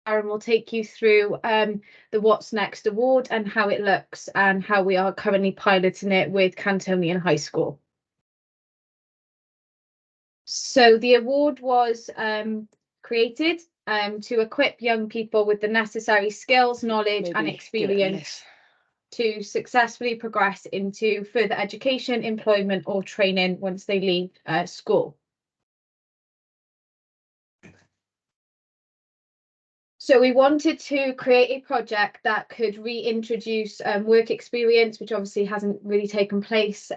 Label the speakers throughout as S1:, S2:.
S1: Darren will take you through the What's Next award and how it looks and how we are currently piloting it with Cantonian High School. So the award was created to equip young people with the necessary skills, knowledge and experience to successfully progress into further education, employment or training once they leave school. So we wanted to create a project that could reintroduce work experience, which obviously hasn't really taken place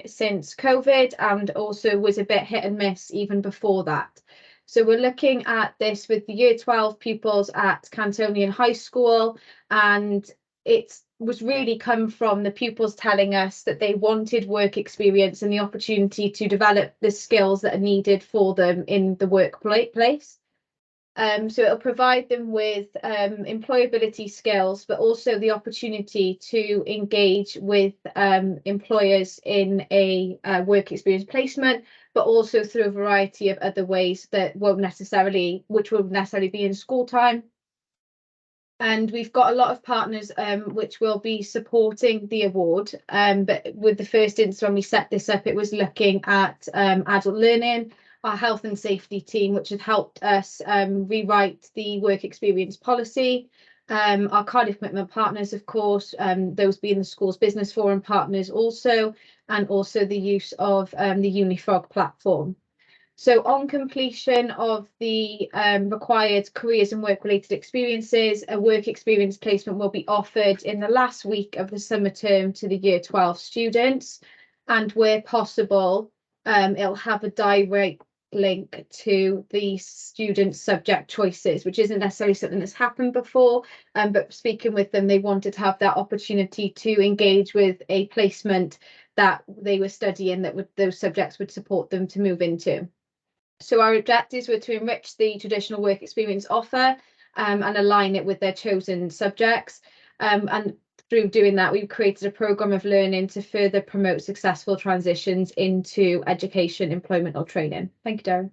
S1: since COVID, and also was a bit hit and miss even before that. So we're looking at this with the Year 12 pupils at Cantonian High School, and it was really come from the pupils telling us that they wanted work experience and the opportunity to develop the skills that are needed for them in the workplace. So it'll provide them with employability skills, but also the opportunity to engage with employers in a work experience placement, but also through a variety of other ways that won't necessarily be in school time. And we've got a lot of partners which will be supporting the award. But with the first instance, when we set this up, it was looking at adult learning, our health and safety team, which had helped us rewrite the work experience policy, our Cardiff Commitment partners, of course, those being the Schools Business Forum partners also, and also the use of the Unifrog platform. So on completion of the required careers and work-related experiences, a work experience placement will be offered in the last week of the summer term to the Year 12 students, and where possible, it'll have a direct link to the students' subject choices, which isn't necessarily something that's happened before, but speaking with them, they wanted to have that opportunity to engage with a placement that they were studying that those subjects would support them to move into. So our objectives were to enrich the traditional work experience offer and align it with their chosen subjects, and through doing that, we've created a programme of learning to further promote successful transitions into education, employment or training. Thank you, Darren.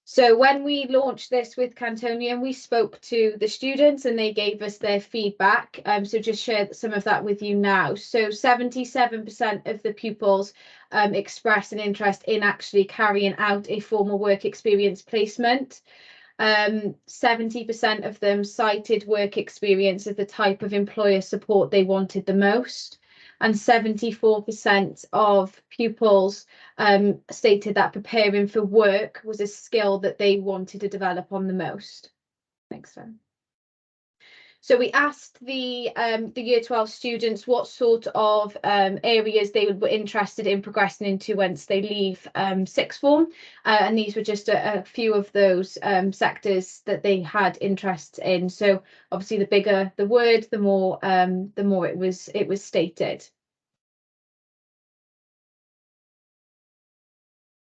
S1: So when we launched this with Cantonian, we spoke to the students and they gave us their feedback. So just share some of that with you now. So 77% of the pupils expressed an interest in actually carrying out a formal work experience placement. 70% of them cited work experience as the type of employer support they wanted the most, and 74% of pupils stated that preparing for work was a skill that they wanted to develop on the most. Thanks, Sam. So we asked the Year 12 students what sort of areas they were interested in progressing into once they leave sixth form, and these were just a few of those sectors that they had interest in. So obviously, the bigger the word, the more it was stated.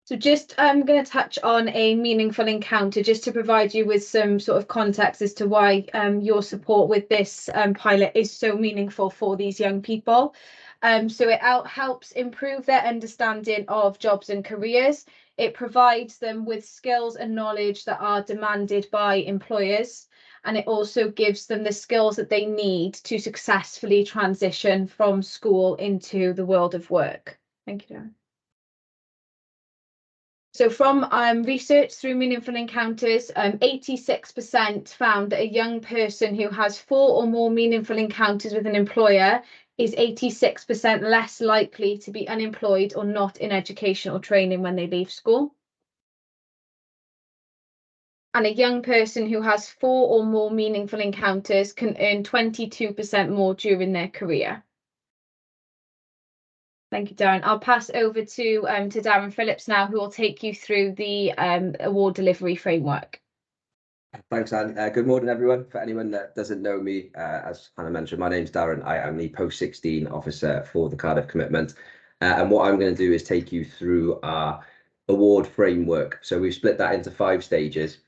S1: So just I'm going to touch on a meaningful encounter just to provide you with some sort of context as to why your support with this pilot is so meaningful for these young people. So it helps improve their understanding of jobs and careers. It provides them with skills and knowledge that are demanded by employers. And it also gives them the skills that they need to successfully transition from school into the world of work. Thank you, Darren. So from research through Meaningful Encounters, 86% found that a young person who has 4 or more meaningful encounters with an employer is 86% less likely to be unemployed or not in education or training when they leave school. And a young person who has 4 or more meaningful encounters can earn 22% more during their career. Thank you, Darren. I'll pass over to Darren Phillips now, who will take you through the award delivery framework.
S2: Thanks, Anne. Good morning, everyone. For anyone that doesn't know me, as Hannah mentioned, my name's Darren. I am the post-16 officer for the Cardiff Commitment. And what I'm going to do is take you through our award framework. So we've split that into 5 stages,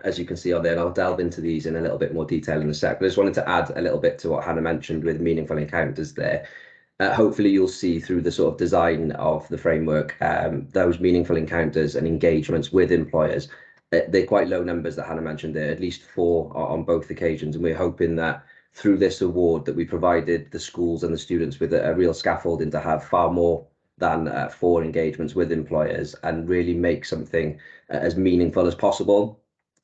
S2: as you can see on there, and I'll delve into these in a little bit more detail in a sec. But I just wanted to add a little bit to what Hannah mentioned with meaningful encounters there. Hopefully you'll see through the sort of design of the framework, those meaningful encounters and engagements with employers they're quite low numbers that Hannah mentioned there, at least 4 on both occasions. And we're hoping that through this award that we provided the schools and the students with a real scaffolding to have far more than 4 engagements with employers and really make something as meaningful as possible.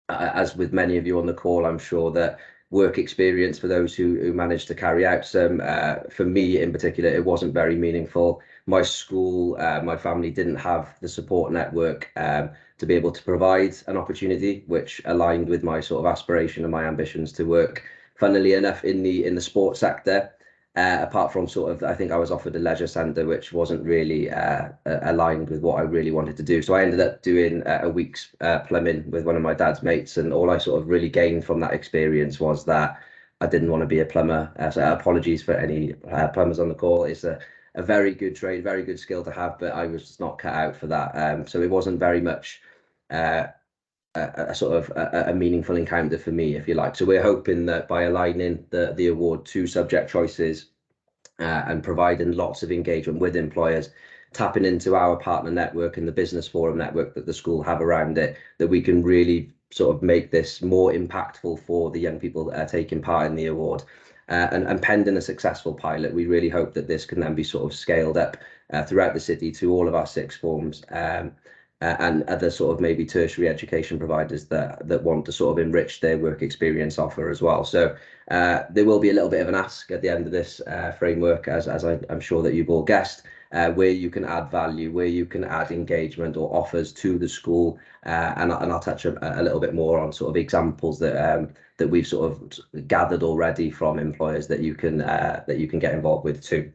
S2: As with many of you on the call, I'm sure that work experience for those who managed to carry out some, for me in particular, it wasn't very meaningful. My school, my family didn't have the support network to be able to provide an opportunity which aligned with my sort of aspiration and my ambitions to work, funnily enough, in the sports sector. Apart from sort of, I think I was offered a leisure centre, which wasn't really aligned with what I really wanted to do. So I ended up doing a week's plumbing with one of my dad's mates, and all I sort of really gained from that experience was that I didn't want to be a plumber. So apologies for any plumbers on the call. It's a very good trade, very good skill to have, but I was just not cut out for that. So it wasn't very much a sort of a meaningful encounter for me, if you like. So we're hoping that by aligning the award to subject choices and providing lots of engagement with employers, tapping into our partner network and the business forum network that the school have around it, that we can really sort of make this more impactful for the young people taking part in the award. And pending a successful pilot, we really hope that this can then be sort of scaled up throughout the city to all of our sixth forms and other sort of maybe tertiary education providers that want to sort of enrich their work experience offer as well. So there will be a little bit of an ask at the end of this framework, as I'm sure that you've all guessed, where you can add value, where you can add engagement or offers to the school, and I'll touch a little bit more on sort of examples that we've sort of gathered already from employers that you can get involved with too.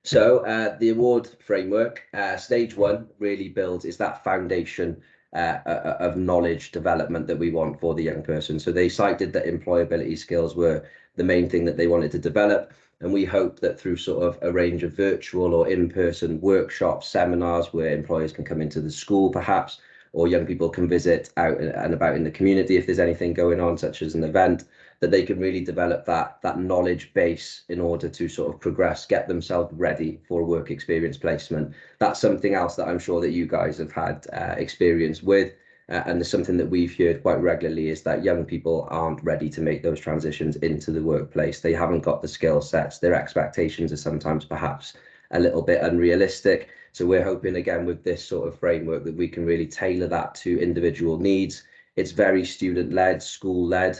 S2: So the award framework, stage 1 really builds, is that foundation of knowledge development that we want for the young person. So they cited that employability skills were the main thing that they wanted to develop. And we hope that through sort of a range of virtual or in-person workshops, seminars where employers can come into the school perhaps, or young people can visit out and about in the community if there's anything going on, such as an event, that they can really develop that knowledge base in order to sort of progress, get themselves ready for work experience placement. That's something else that I'm sure that you guys have had experience with. And there's something that we've heard quite regularly is that young people aren't ready to make those transitions into the workplace. They haven't got the skill sets. Their expectations are sometimes perhaps a little bit unrealistic. So we're hoping, again, with this sort of framework, that we can really tailor that to individual needs. It's very student-led, school-led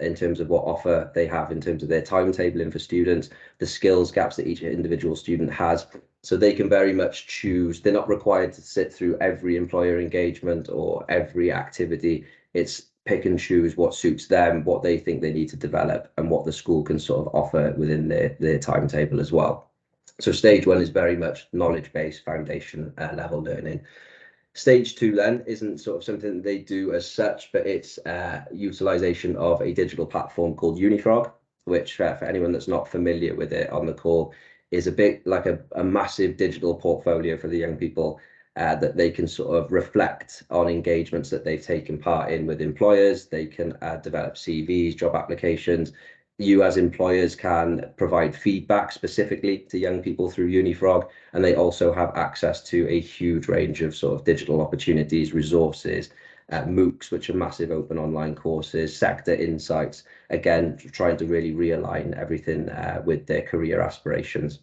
S2: in terms of what offer they have in terms of their timetabling for students, the skills gaps that each individual student has. So they can very much choose. They're not required to sit through every employer engagement or every activity. It's pick and choose what suits them, what they think they need to develop, and what the school can sort of offer within their timetable as well. So stage 1 is very much knowledge-based foundation level learning. Stage 2 then isn't sort of something they do as such, but it's utilization of a digital platform called Unifrog, which for anyone that's not familiar with it on the call, is a bit like a massive digital portfolio for the young people that they can sort of reflect on engagements that they've taken part in with employers. They can develop CVs, job applications. You as employers can provide feedback specifically to young people through Unifrog, and they also have access to a huge range of sort of digital opportunities, resources, MOOCs, which are massive open online courses, sector insights, again, trying to really realign everything with their career aspirations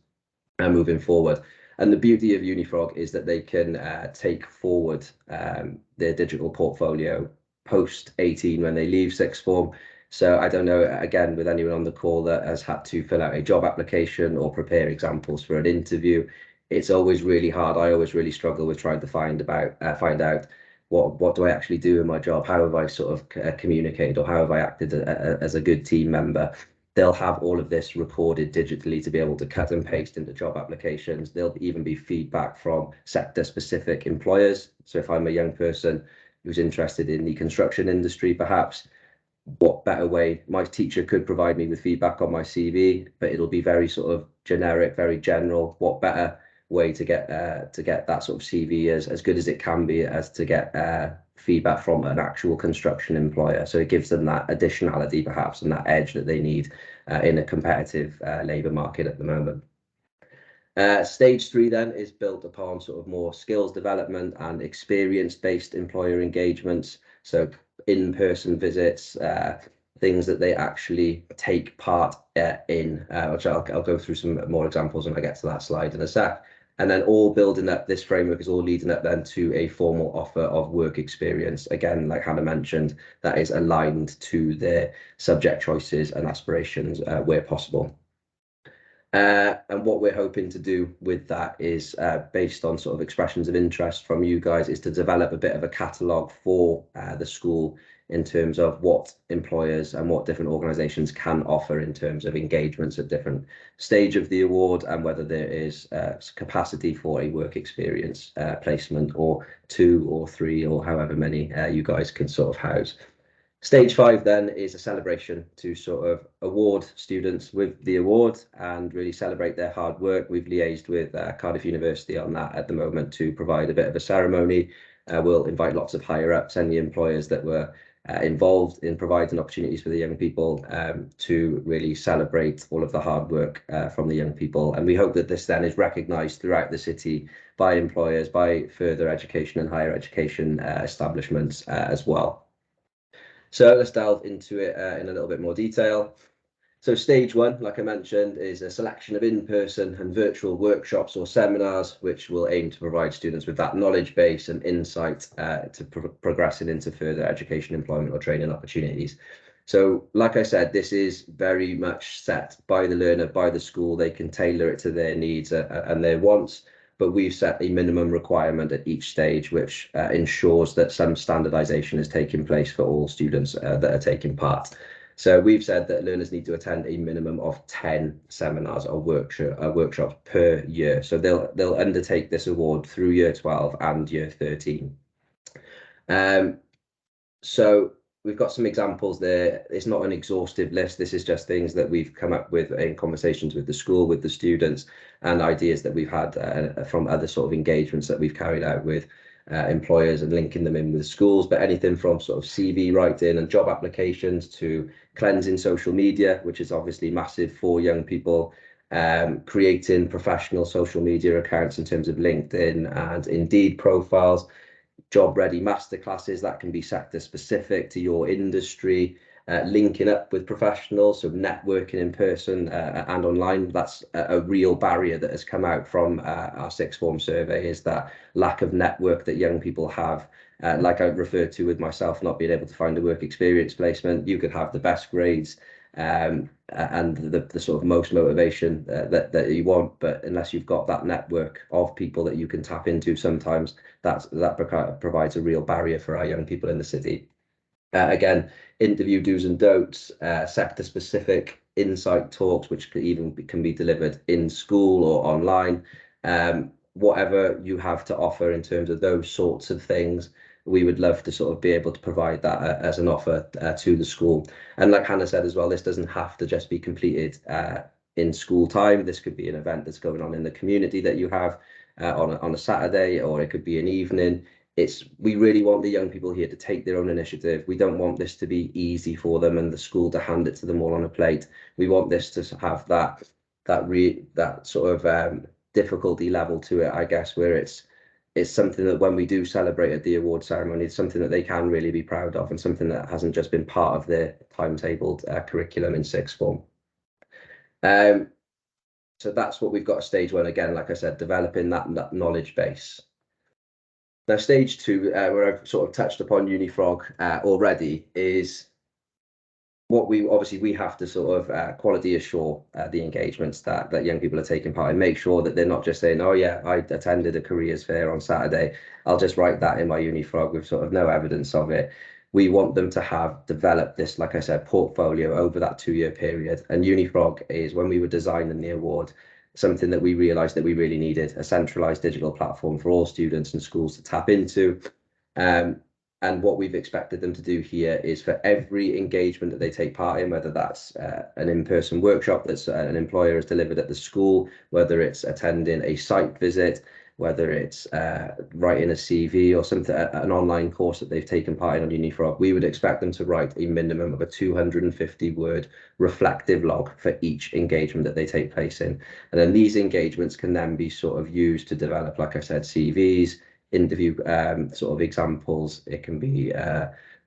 S2: moving forward. And the beauty of Unifrog is that they can take forward their digital portfolio post 18 when they leave sixth form. So I don't know, again, with anyone on the call that has had to fill out a job application or prepare examples for an interview, it's always really hard. I always really struggle with trying to find out what do I actually do in my job? How have I sort of communicated, or how have I acted as a good team member? They'll have all of this recorded digitally to be able to cut and paste into job applications. There'll even be feedback from sector-specific employers. So if I'm a young person who's interested in the construction industry, perhaps, what better way? My teacher could provide me with feedback on my CV, but it'll be very sort of generic, very general. What better way to get that sort of CV as good as it can be, as to get feedback from an actual construction employer? So it gives them that additionality perhaps, and that edge that they need in a competitive labour market at the moment. Stage 3 then is built upon sort of more skills development and experience-based employer engagements. So in-person visits, things that they actually take part in, which I'll go through some more examples when I get to that slide in a sec. And then all building up, this framework is all leading up then to a formal offer of work experience. Again, like Hannah mentioned, that is aligned to their subject choices and aspirations where possible. And what we're hoping to do with that is, based on sort of expressions of interest from you guys, is to develop a bit of a catalogue for the school in terms of what employers and what different organisations can offer in terms of engagements at different stage of the award, and whether there is capacity for a work experience placement, or 2 or 3 or however many you guys can sort of house. Stage 5 then is a celebration to sort of award students with the award and really celebrate their hard work. We've liaised with Cardiff University on that at the moment to provide a bit of a ceremony. We'll invite lots of higher ups and the employers that were involved in providing opportunities for the young people to really celebrate all of the hard work from the young people. And we hope that this then is recognised throughout the city by employers, by further education and higher education establishments as well. So let's delve into it in a little bit more detail. So stage 1, like I mentioned, is a selection of in-person and virtual workshops or seminars, which will aim to provide students with that knowledge base and insight to progressing into further education, employment or training opportunities. So like I said, this is very much set by the learner, by the school. They can tailor it to their needs and their wants. But we've set a minimum requirement at each stage, which ensures that some standardisation is taking place for all students that are taking part. So we've said that learners need to attend a minimum of 10 seminars or workshops per year. So they'll undertake this award through year 12 and year 13. So we've got some examples there. It's not an exhaustive list. This is just things that we've come up with in conversations with the school, with the students, and ideas that we've had from other sort of engagements that we've carried out with employers and linking them in with schools. But anything from sort of CV writing and job applications to cleansing social media, which is obviously massive for young people, creating professional social media accounts in terms of LinkedIn and Indeed profiles, job ready masterclasses that can be sector specific to your industry, linking up with professionals, so networking in person and online. That's a real barrier that has come out from our sixth form survey, is that lack of network that young people have. Like I referred to with myself not being able to find a work experience placement, you could have the best grades and the sort of most motivation that you want, but unless you've got that network of people that you can tap into, sometimes that provides a real barrier for our young people in the city. Again, interview do's and don'ts, sector specific insight talks, which can be delivered in school or online. Whatever you have to offer in terms of those sorts of things, we would love to sort of be able to provide that as an offer to the school. And like Hannah said as well, this doesn't have to just be completed in school time. This could be an event that's going on in the community that you have on a Saturday, or it could be an evening. We really want the young people here to take their own initiative. We don't want this to be easy for them and the school to hand it to them all on a plate. We want this to have that sort of difficulty level to it, I guess, where it's something that when we do celebrate at the award ceremony, it's something that they can really be proud of, and something that hasn't just been part of their timetabled curriculum in sixth form. So that's what we've got at stage 1. Again, like I said, developing that knowledge base. Now, stage 2, where I've sort of touched upon UniFrog already, is what we have to sort of quality assure the engagements that young people are taking part in. Make sure that they're not just saying, oh yeah, I attended a careers fair on Saturday, I'll just write that in my UniFrog with sort of no evidence of it. We want them to have developed this, like I said, portfolio over that 2-year period. And UniFrog is, when we were designing the award, something that we realised that we really needed, a centralised digital platform for all students and schools to tap into. And what we've expected them to do here is, for every engagement that they take part in, whether that's an in-person workshop that's an employer has delivered at the school, whether it's attending a site visit, whether it's writing a CV or something, an online course that they've taken part in on UniFrog, we would expect them to write a minimum of a 250-word reflective log for each engagement that they take place in. And then these engagements can then be sort of used to develop, like I said, CVs, interview sort of examples. It can be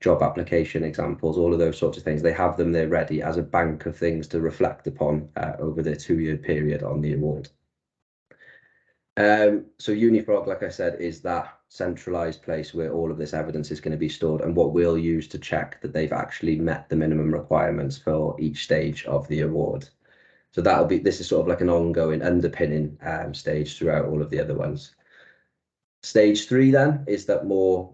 S2: job application examples, all of those sorts of things. They have them there ready as a bank of things to reflect upon over their 2-year period on the award. So UniFrog, like I said, is that centralized place where all of this evidence is going to be stored, and what we'll use to check that they've actually met the minimum requirements for each stage of the award. So this is sort of like an ongoing underpinning stage throughout all of the other ones. Stage 3 then is that more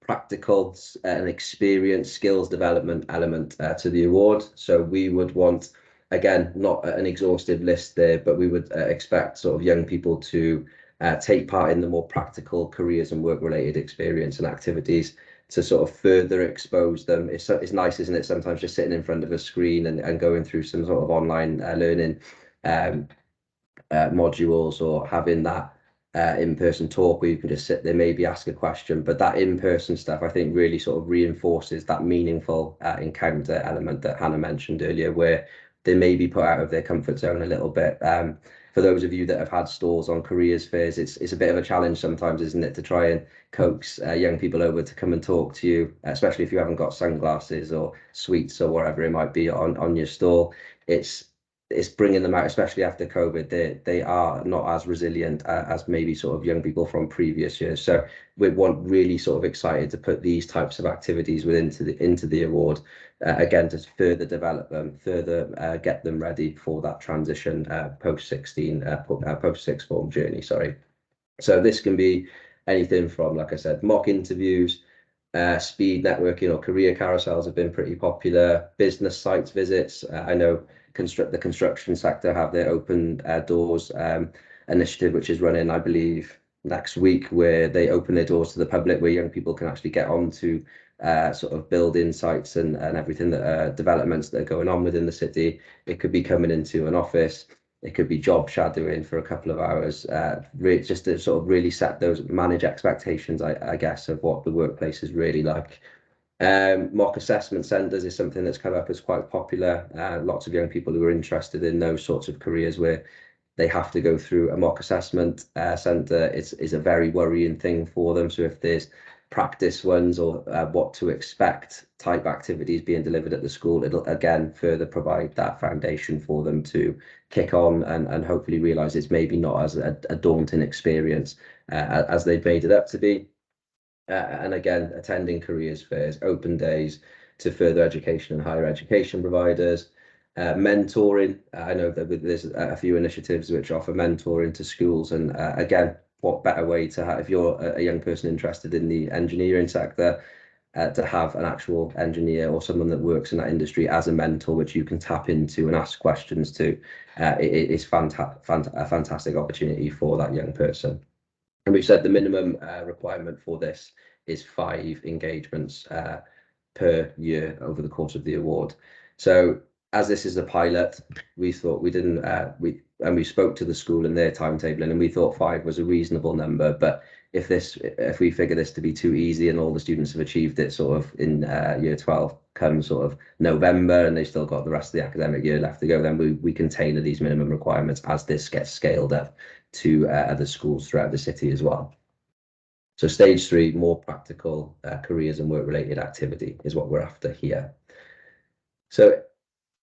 S2: practical and experience skills development element to the award. So we would want, again, not an exhaustive list there, but we would expect sort of young people to take part in the more practical careers and work-related experience and activities to sort of further expose them. It's nice, isn't it, sometimes just sitting in front of a screen and going through some sort of online learning modules, or having that in-person talk where you can just sit there, maybe ask a question. But that in-person stuff, I think, really sort of reinforces that meaningful encounter element that Hannah mentioned earlier, where they may be put out of their comfort zone a little bit. For those of you that have had stalls on careers fairs, it's a bit of a challenge sometimes, isn't it, to try and coax young people over to come and talk to you, especially if you haven't got sunglasses or sweets or whatever it might be on your stall. It's bringing them out, especially after COVID. They are not as resilient as maybe sort of young people from previous years. So we're really sort of excited to put these types of activities into the award, again, to further develop them, further get them ready for that transition post sixth form journey. Sorry. So this can be anything from, like I said, mock interviews, speed networking, or career carousels have been pretty popular. Business sites visits. I know the construction sector have their open doors initiative, which is running, I believe, next week, where they open their doors to the public, where young people can actually get on to sort of building sites and everything that developments that are going on within the city. It could be coming into an office. It could be job shadowing for a couple of hours, just to sort of really manage expectations, I guess, of what the workplace is really like. Mock assessment centres is something that's come up as quite popular. Lots of young people who are interested in those sorts of careers where they have to go through a mock assessment centre is a very worrying thing for them. So if there's practice ones or what to expect type activities being delivered at the school, it'll again further provide that foundation for them to kick on and hopefully realise it's maybe not as a daunting experience as they've made it up to be. And again, attending careers fairs, open days to further education and higher education providers, mentoring. I know that there's a few initiatives which offer mentoring to schools, and again, what better way to have, if you're a young person interested in the engineering sector, to have an actual engineer or someone that works in that industry as a mentor, which you can tap into and ask questions to. It is a fantastic opportunity for that young person. And we've said the minimum requirement for this is 5 engagements per year over the course of the award. So as this is a pilot, we thought we spoke to the school and their timetable, and we thought 5 was a reasonable number. But if we figure this to be too easy and all the students have achieved it sort of in year 12 come sort of November and they've still got the rest of the academic year left to go, then we can tailor these minimum requirements as this gets scaled up to other schools throughout the city as well. So stage 3, more practical careers and work-related activity is what we're after here. So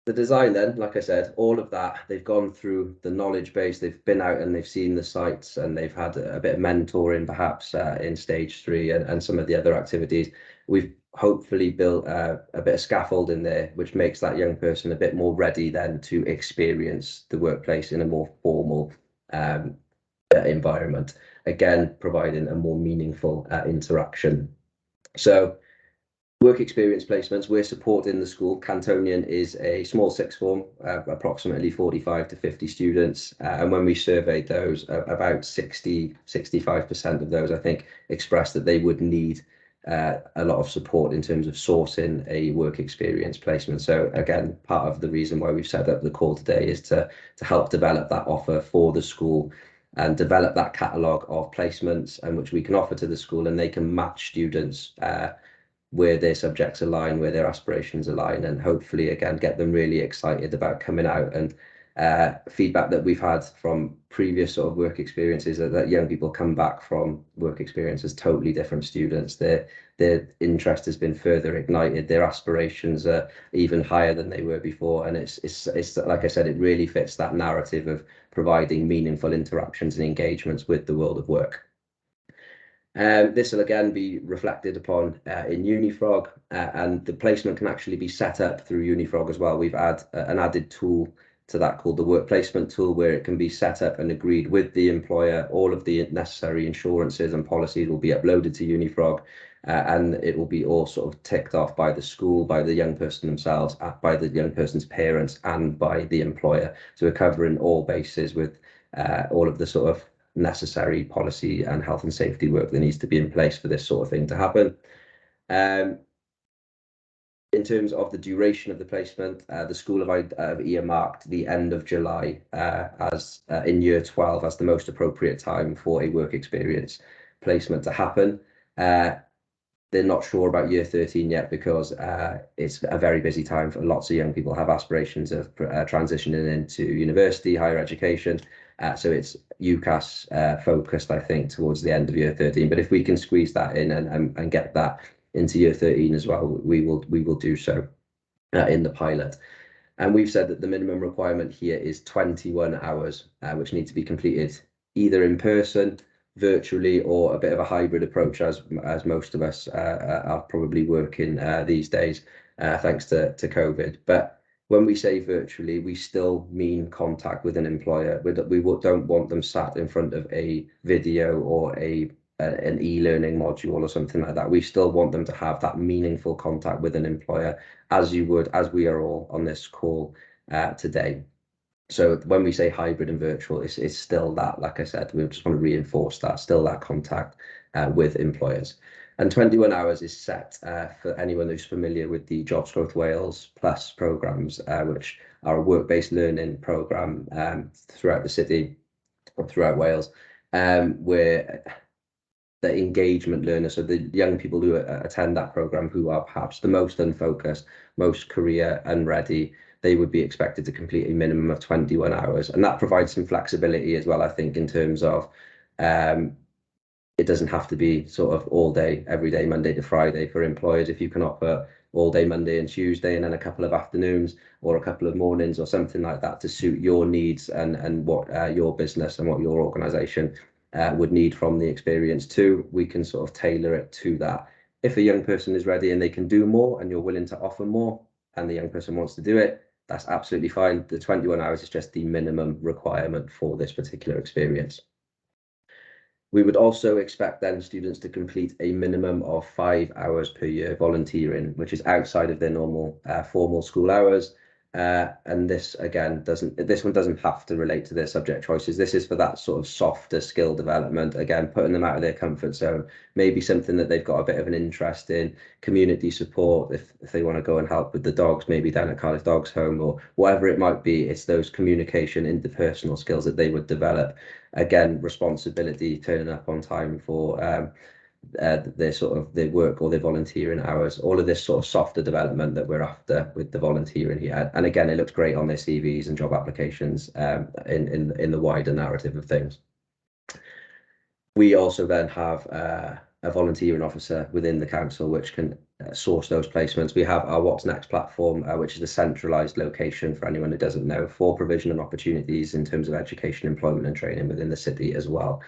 S2: the design then, like I said, all of that, they've gone through the knowledge base, they've been out and they've seen the sites, and they've had a bit of mentoring perhaps in stage 3 and some of the other activities. We've hopefully built a bit of scaffolding there, which makes that young person a bit more ready then to experience the workplace in a more formal environment, again providing a more meaningful interaction. So work experience placements, we're supporting the school. Cantonian is a small sixth form, approximately 45 to 50 students, and when we surveyed those, about 65% of those, I think, expressed that they would need a lot of support in terms of sourcing a work experience placement. So again, part of the reason why we've set up the call today is to help develop that offer for the school and develop that catalogue of placements and which we can offer to the school, and they can match students where their subjects align, where their aspirations align, and hopefully again get them really excited about coming out. And feedback that we've had from previous sort of work experiences that young people come back from work experiences totally different students. Their interest has been further ignited, their aspirations are even higher than they were before, and it's like I said, it really fits that narrative of providing meaningful interactions and engagements with the world of work. This will again be reflected upon in Unifrog, and the placement can actually be set up through Unifrog as well. We've had an added tool to that called the work placement tool, where it can be set up and agreed with the employer. All of the necessary insurances and policies will be uploaded to Unifrog, and it will be all sort of ticked off by the school, by the young person themselves, by the young person's parents, and by the employer. So we're covering all bases with all of the sort of necessary policy and health and safety work that needs to be in place for this sort of thing to happen. In terms of the duration of the placement, the school have earmarked the end of July as in year 12 as the most appropriate time for a work experience placement to happen. They're not sure about year 13 yet, because it's a very busy time for lots of young people have aspirations of transitioning into university, higher education. So it's UCAS focused, I think, towards the end of year 13. But if we can squeeze that in and get that into year 13 as well, we will do so in the pilot. And we've said that the minimum requirement here is 21 hours, which need to be completed either in person, virtually, or a bit of a hybrid approach, as most of us are probably working these days, thanks to COVID. But when we say virtually, we still mean contact with an employer. We don't want them sat in front of a video or an e-learning module or something like that. We still want them to have that meaningful contact with an employer, as we are all on this call today. So when we say hybrid and virtual, it's still that, like I said, we just want to reinforce that, still that contact with employers. And 21 hours is set for anyone who's familiar with the Jobs Growth Wales Plus programmes, which are a work-based learning programme throughout the city or throughout Wales, where the engagement learners, so the young people who attend that programme who are perhaps the most unfocused, most career unready, they would be expected to complete a minimum of 21 hours. And that provides some flexibility as well, I think, in terms of it doesn't have to be sort of all day, every day, Monday to Friday for employers. If you can offer all day Monday and Tuesday, and then a couple of afternoons or a couple of mornings or something like that to suit your needs and what your business and what your organisation would need from the experience too, we can sort of tailor it to that. If a young person is ready and they can do more and you're willing to offer more and the young person wants to do it, that's absolutely fine. The 21 hours is just the minimum requirement for this particular experience. We would also expect then students to complete a minimum of 5 hours per year volunteering, which is outside of their normal formal school hours. And this again doesn't have to relate to their subject choices. This is for that sort of softer skill development, again putting them out of their comfort zone, maybe something that they've got a bit of an interest in, community support if they want to go and help with the dogs, maybe down at Cardiff Dogs Home or whatever it might be. It's those communication, interpersonal skills that they would develop. Again, responsibility, turning up on time for their work or their volunteering hours, all of this sort of softer development that we're after with the volunteering here. And again, it looks great on their CVs and job applications in the wider narrative of things. We also then have a volunteering officer within the council which can source those placements. We have our What's Next platform, which is a centralised location for anyone who doesn't know, for provision of opportunities in terms of education, employment and training within the city as well.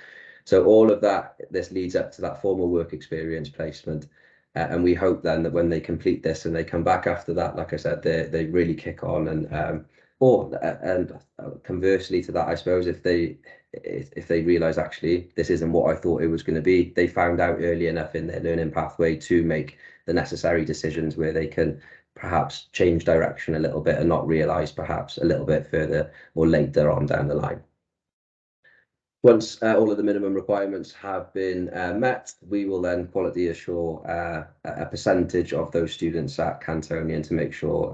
S2: So all of that, this leads up to that formal work experience placement. And we hope then that when they complete this and they come back after that, like I said, they really kick on. And conversely to that, I suppose, if they realise actually this isn't what I thought it was going to be, they found out early enough in their learning pathway to make the necessary decisions where they can perhaps change direction a little bit and not realise perhaps a little bit further or later on down the line. Once all of the minimum requirements have been met, we will then quality assure a percentage of those students at Cantonian to make sure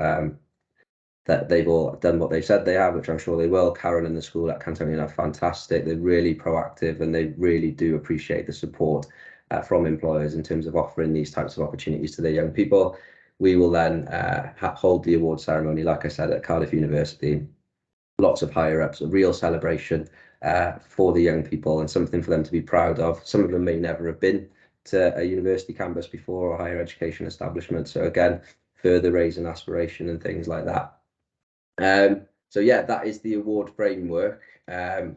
S2: that they've all done what they said they have, which I'm sure they will. Karen and the school at Cantonian are fantastic. They're really proactive and they really do appreciate the support from employers in terms of offering these types of opportunities to their young people. We will then hold the award ceremony, like I said, at Cardiff University. Lots of higher ups, a real celebration for the young people and something for them to be proud of. Some of them may never have been to a university campus before or higher education establishment. So again, further raising aspiration and things like that. So yeah, that is the award framework.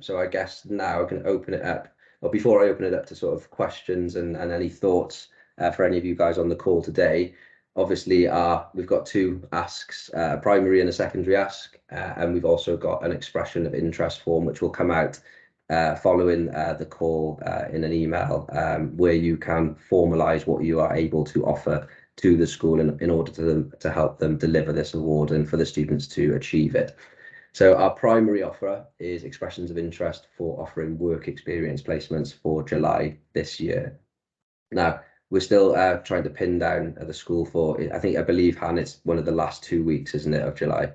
S2: So I guess now I can open it up, or before I open it up to sort of questions and any thoughts for any of you guys on the call today. Obviously, we've got two asks, a primary and a secondary ask, and we've also got an expression of interest form, which will come out following the call in an email, where you can formalise what you are able to offer to the school in order to help them deliver this award and for the students to achieve it. So our primary offer is expressions of interest for offering work experience placements for July this year. Now, we're still trying to pin down the school for, I believe, Han, it's one of the last 2 weeks, isn't it, of July?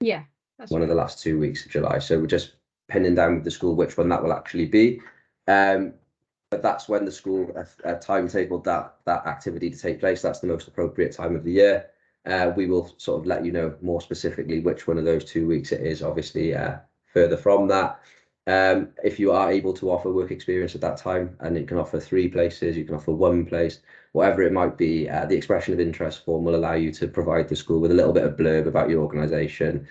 S1: Yeah, that's
S2: one
S1: right.
S2: of the last 2 weeks of July. So we're just pinning down with the school which one that will actually be. But that's when the school timetabled that activity to take place. That's the most appropriate time of the year. We will sort of let you know more specifically which one of those 2 weeks it is, obviously further from that. If you are able to offer work experience at that time, and you can offer 3 places, you can offer 1 place, whatever it might be, the expression of interest form will allow you to provide the school with a little bit of blurb about your organisation,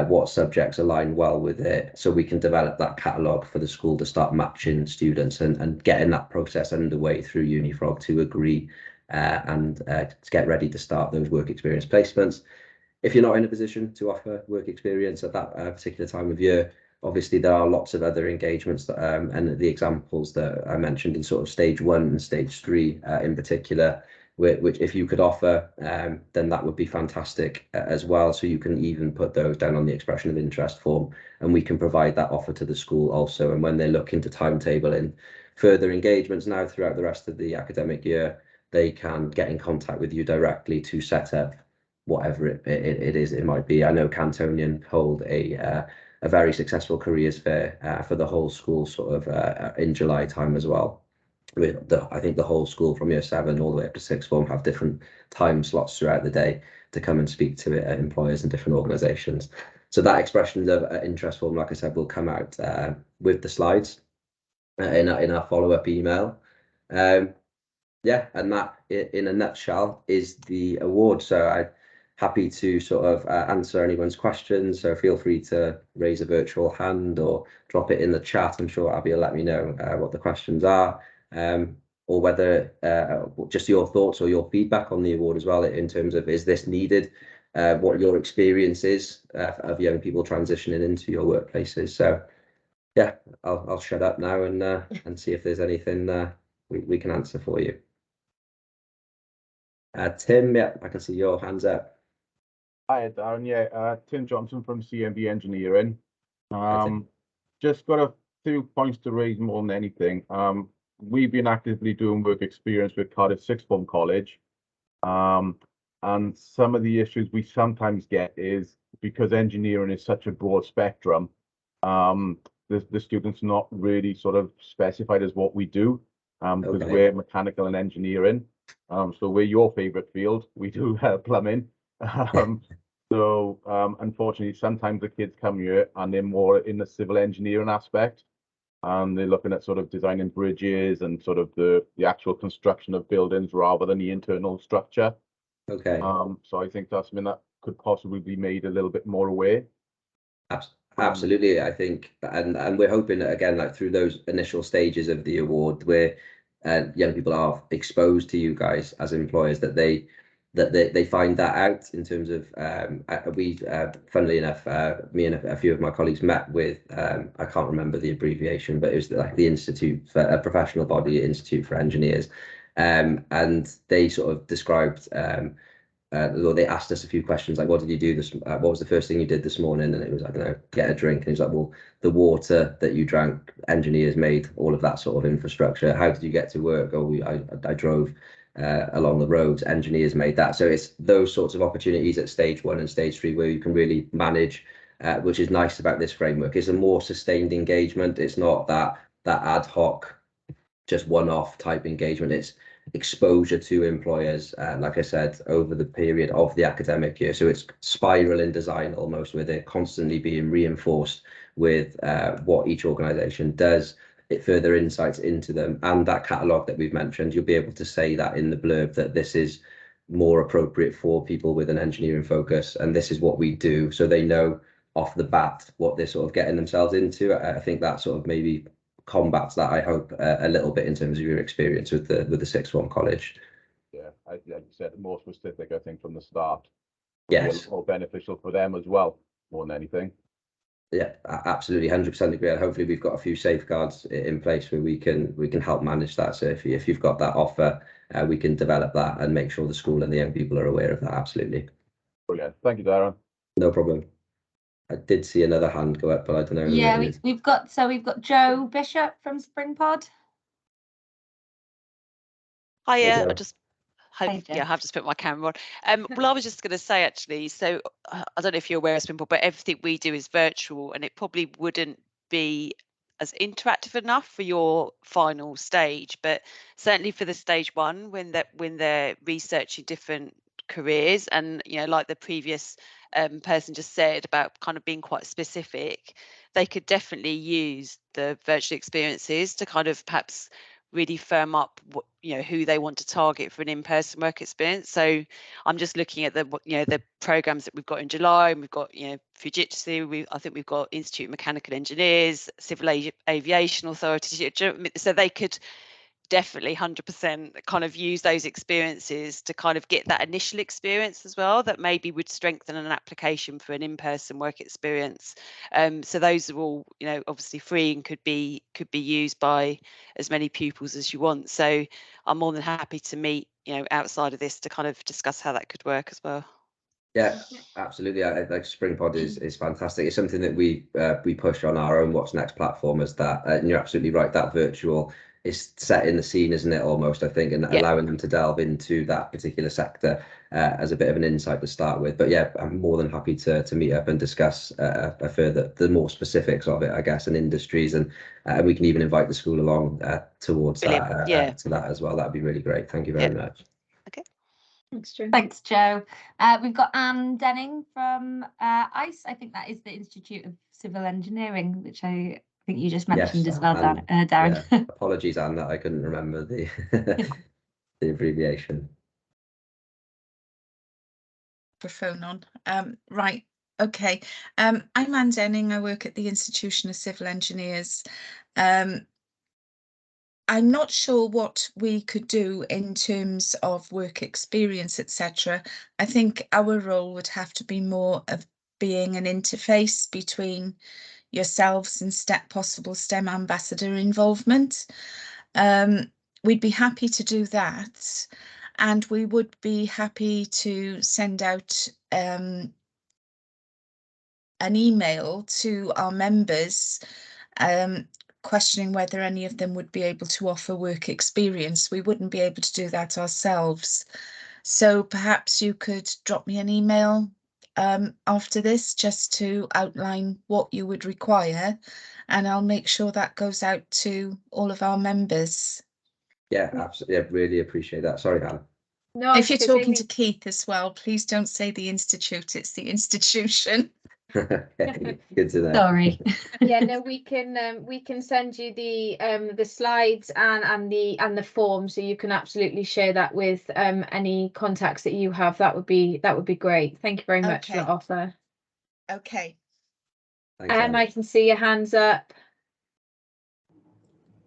S2: what subjects align well with it, so we can develop that catalogue for the school to start matching students and getting that process underway through Unifrog to agree and to get ready to start those work experience placements. If you're not in a position to offer work experience at that particular time of year, obviously there are lots of other engagements that, and the examples that I mentioned in sort of stage 1 and stage 3 in particular, which if you could offer, then that would be fantastic as well. So you can even put those down on the expression of interest form, and we can provide that offer to the school also. And when they're looking to timetable in further engagements now throughout the rest of the academic year, they can get in contact with you directly to set up whatever it is it might be. I know Cantonian hold a very successful careers fair for the whole school sort of in July time as well. I think the whole school from year 7 all the way up to 6th form have different time slots throughout the day to come and speak to employers and different organisations. So that expression of interest form, like I said, will come out with the slides in our follow-up email. Yeah, and that in a nutshell is the award. So I'm happy to sort of answer anyone's questions. So feel free to raise a virtual hand or drop it in the chat. I'm sure Abby will let me know what the questions are, or whether just your thoughts or your feedback on the award as well, in terms of, is this needed? What your experience is of young people transitioning into your workplaces. So yeah, I'll shut up now and see if there's anything we can answer for you. Tim, yeah, I can see your hands up.
S3: Hi, Darren. Yeah, Tim Johnson from CMB Engineering.
S2: Hi, Tim.
S3: Just got a few points to raise more than anything. We've been actively doing work experience with Cardiff Sixth Form College. And some of the issues we sometimes get is because engineering is such a broad spectrum, the students not really sort of specified as what we do, because
S2: Okay.
S3: we're mechanical and engineering. So we're your favorite field. We do plumbing. Unfortunately, sometimes the kids come here and they're more in the civil engineering aspect, and they're looking at sort of designing bridges and sort of the actual construction of buildings rather than the internal structure.
S2: Okay.
S3: So I think that's something that could possibly be made a little bit more aware.
S2: Absolutely, I think, and we're hoping that, again, like through those initial stages of the award, where young people are exposed to you guys as employers, that they find that out in terms of funnily enough, me and a few of my colleagues met with I can't remember the abbreviation, but it was like the Institute for a professional body, Institute for Engineers, and they sort of described. They asked us a few questions like, what did you do this? What was the first thing you did this morning? And it was, I don't know, get a drink. And he was like, well, the water that you drank, engineers made all of that sort of infrastructure. How did you get to work? Oh, I drove along the roads, engineers made that. So it's those sorts of opportunities at stage 1 and stage 3 where you can really manage, which is nice about this framework. It's a more sustained engagement. It's not that ad hoc, just one-off type engagement. It's exposure to employers, like I said, over the period of the academic year. So it's spiral in design almost, where they're constantly being reinforced with what each organisation does, it further insights into them, and that catalogue that we've mentioned, you'll be able to say that in the blurb that this is more appropriate for people with an engineering focus, and this is what we do, so they know off the bat what they're sort of getting themselves into. I think that sort of maybe combats that, I hope, a little bit in terms of your experience with the sixth form college.
S3: Yeah, like you said, more specific, I think, from the start.
S2: Yes.
S3: More beneficial for them as well, more than anything.
S2: Yeah, absolutely, 100% agree. And hopefully we've got a few safeguards in place where we can help manage that. So if you've got that offer, we can develop that and make sure the school and the young people are aware of that. Absolutely.
S3: Brilliant. Thank you, Darren.
S2: No problem. I did see another hand go up, but I don't know.
S4: Yeah, we've got Joe Bishop from SpringPod.
S5: Hiya,
S2: Joe.
S5: I just hope,
S4: Hey, Joe.
S5: yeah, I have just put my camera on. Well, I was just going to say, actually, so I don't know if you're aware of SpringPod, but everything we do is virtual, and it probably wouldn't be as interactive enough for your final stage, but certainly for the stage 1, when they're researching different careers, and like the previous person just said about kind of being quite specific, they could definitely use the virtual experiences to kind of perhaps really firm up what who they want to target for an in-person work experience. So I'm just looking at the programs that we've got in July, and we've got Fujitsu, I think we've got Institute of Mechanical Engineers, Civil Aviation Authority, so they could definitely 100% kind of use those experiences to kind of get that initial experience as well, that maybe would strengthen an application for an in-person work experience. So those are all obviously free and could be used by as many pupils as you want. So I'm more than happy to meet outside of this to kind of discuss how that could work as well.
S2: Yeah, absolutely. Like SpringPod is fantastic. It's something that we push on our own What's Next platform, as that, and you're absolutely right, that virtual is setting the scene, isn't it, almost, I think, and allowing them to delve into that particular sector as a bit of an insight to start with. But yeah, I'm more than happy to meet up and discuss further the more specifics of it, I guess, and industries, and we can even invite the school along towards that, to that as well. That'd be really great. Thank you very much.
S5: Okay.
S4: Thanks, Joe. We've got Anne Denning from ICE. I think that is the Institute of Civil Engineering, which I think you just mentioned as well, Darren.
S2: Yeah, apologies, Anne, that I couldn't remember the the abbreviation.
S6: Microphone on. Right. Okay. I'm Anne Denning. I work at the Institution of Civil Engineers. I'm not sure what we could do in terms of work experience, etc. I think our role would have to be more of being an interface between yourselves and possible STEM ambassador involvement. We'd be happy to do that, and we would be happy to send out an email to our members questioning whether any of them would be able to offer work experience. We wouldn't be able to do that ourselves. So perhaps you could drop me an email after this, just to outline what you would require, and I'll make sure that goes out to all of our members.
S2: Yeah, absolutely. I really appreciate that. Sorry, Hannah.
S1: No,
S6: if you're talking to Keith as well, please don't say the institute, it's the institution.
S2: Okay, good to know.
S4: Sorry.
S1: Yeah, no, we can send you the slides and the form, so you can absolutely share that with any contacts that you have. That would be great. Thank you very much for that offer.
S6: Okay.
S2: Thanks,
S1: I can see your hands up.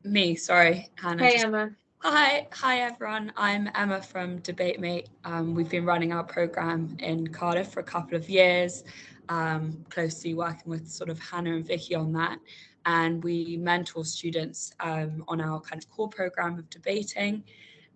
S7: Me, sorry, Hannah.
S1: Hey, Emma.
S7: Hi everyone. I'm Emma from DebateMate. We've been running our program in Cardiff for a couple of years, closely working with sort of Hannah and Vicky on that, and we mentor students on our kind of core program of debating.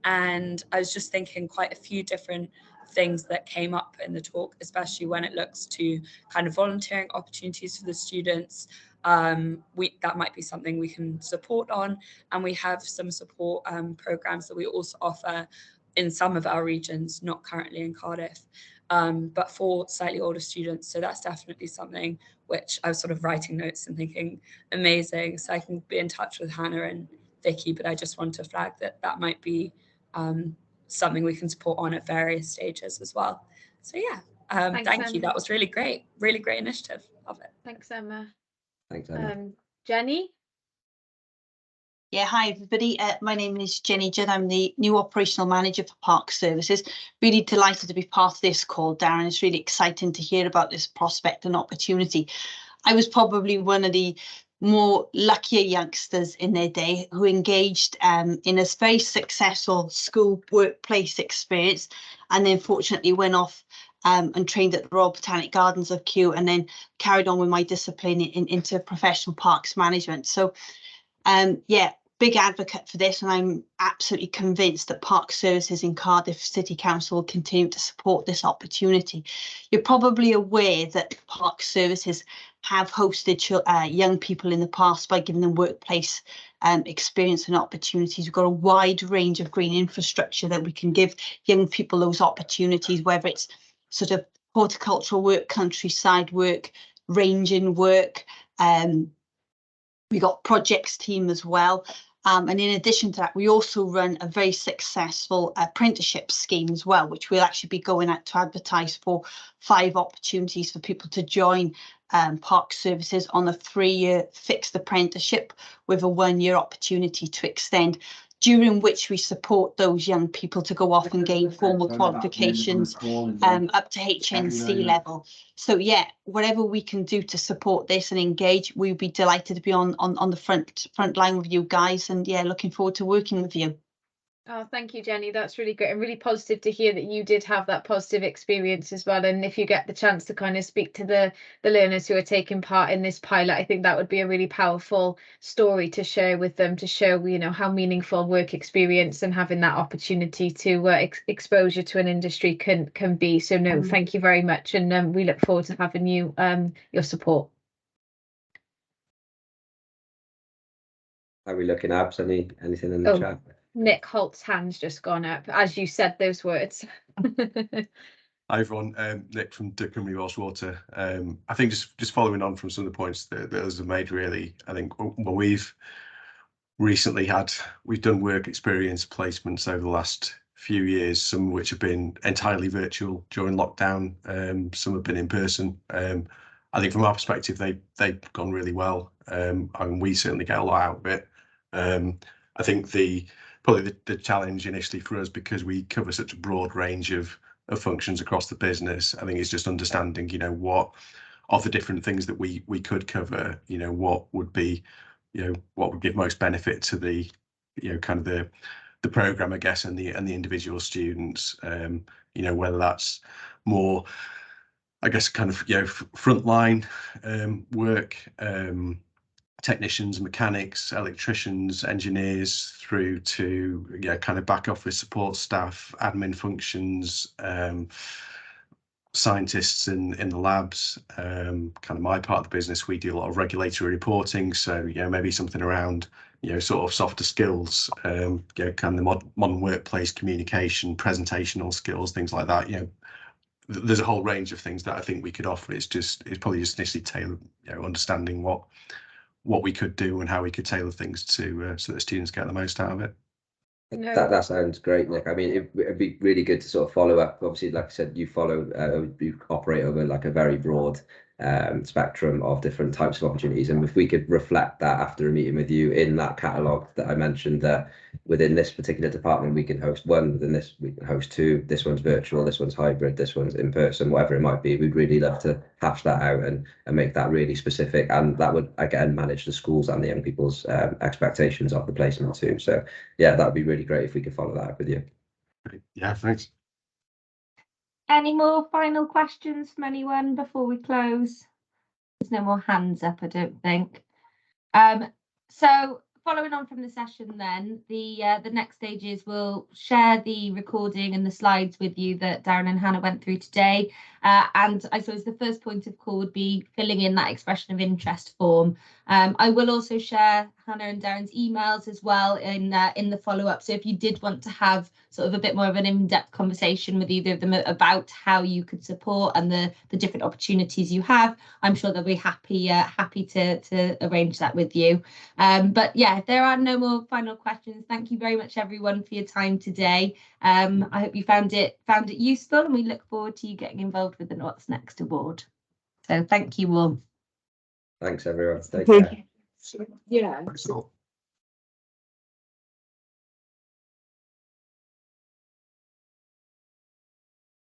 S7: And I was just thinking quite a few different things that came up in the talk, especially when it looks to kind of volunteering opportunities for the students. That might be something we can support on, and we have some support programs that we also offer in some of our regions, not currently in Cardiff, but for slightly older students. So that's definitely something which I was sort of writing notes and thinking, amazing. So I can be in touch with Hannah and Vicky, but I just want to flag that that might be something we can support on at various stages as well. So yeah, thank you. That was really great initiative. Love it.
S1: Thanks, Emma.
S2: Thanks, Emma.
S1: Jenny?
S8: Yeah, hi everybody. My name is Jenny Judd. I'm the new operational manager for Park Services. Really delighted to be part of this call, Darren. It's really exciting to hear about this prospect and opportunity. I was probably one of the more luckier youngsters in their day who engaged in a very successful school workplace experience, and then fortunately went off and trained at the Royal Botanic Gardens of Kew, and then carried on with my discipline into professional parks management. So yeah, big advocate for this, and I'm absolutely convinced that Park Services in Cardiff City Council will continue to support this opportunity. You're probably aware that Park Services have hosted young people in the past by giving them workplace experience and opportunities. We've got a wide range of green infrastructure that we can give young people those opportunities, whether it's sort of horticultural work, countryside work, ranging work. We got projects team as well. And in addition to that, we also run a very successful apprenticeship scheme as well, which we'll actually be going out to advertise for 5 opportunities for people to join Park Services on a 3-year fixed apprenticeship with a 1-year opportunity to extend, during which we support those young people to go off and gain formal qualifications up to HNC level. So yeah, whatever we can do to support this and engage, we'd be delighted to be on the front line with you guys, and yeah, looking forward to working with you.
S1: Oh, thank you, Jenny. That's really great and really positive to hear that you did have that positive experience as well. And if you get the chance to kind of speak to the learners who are taking part in this pilot, I think that would be a really powerful story to share with them, to show, you know, how meaningful work experience and having that opportunity to exposure to an industry can be. So no, thank you very much, and we look forward to having you your support.
S2: Are we looking up? Anything in the chat?
S9: Nick Holt's hand's just gone up as you said those words.
S10: Hi everyone, Nick from Dickory Welsh Water. I think just following on from some of the points that others have made, really, I think well, we've done work experience placements over the last few years, some of which have been entirely virtual during lockdown, some have been in person. I think from our perspective, they've gone really well, and we certainly get a lot out of it. I think probably the challenge initially for us, because we cover such a broad range of functions across the business, I think is just understanding, you know, what of the different things that we could cover, you know, what would be, you know, what would give most benefit to the, you know, kind of the program, I guess, and the individual students, you know, whether that's more, I guess, kind of, you know, frontline work, technicians, mechanics, electricians, engineers, through to, you know, kind of back office support staff, admin functions, scientists in the labs. Kind of my part of the business, we do a lot of regulatory reporting, so, you know, maybe something around, you know, sort of softer skills, you know, kind of the modern workplace communication, presentational skills, things like that. You know, there's a whole range of things that I think we could offer. It's probably just initially tailored, you know, understanding what we could do and how we could tailor things to so that students get the most out of it.
S1: No.
S2: That sounds great, Nick. I mean, it'd be really good to sort of follow up. Obviously, like I said, you operate over like a very broad spectrum of different types of opportunities, and if we could reflect that after a meeting with you in that catalogue that I mentioned, that within this particular department we can host 1, within this we can host 2, this one's virtual, this one's hybrid, this one's in person, whatever it might be, we'd really love to hash that out and make that really specific, and that would again manage the schools and the young people's expectations of the placement too. So yeah, that would be really great if we could follow that up with you.
S10: Yeah, thanks.
S4: Any more final questions from anyone before we close? There's no more hands up, I don't think. So following on from the session then, the next stage is we'll share the recording and the slides with you that Darren and Hannah went through today, And I suppose the first point of call would be filling in that expression of interest form. I will also share Hannah and Darren's emails as well in the follow-up. So if you did want to have sort of a bit more of an in-depth conversation with either of them about how you could support and the different opportunities you have, I'm sure they'll be happy to arrange that with you. But yeah, if there are no more final questions, thank you very much everyone for your time today. I hope you found it useful, and we look forward to you getting involved with the What's Next award. So thank you all.
S2: Thanks everyone. Take care.
S9: Yeah.
S10: Thanks all.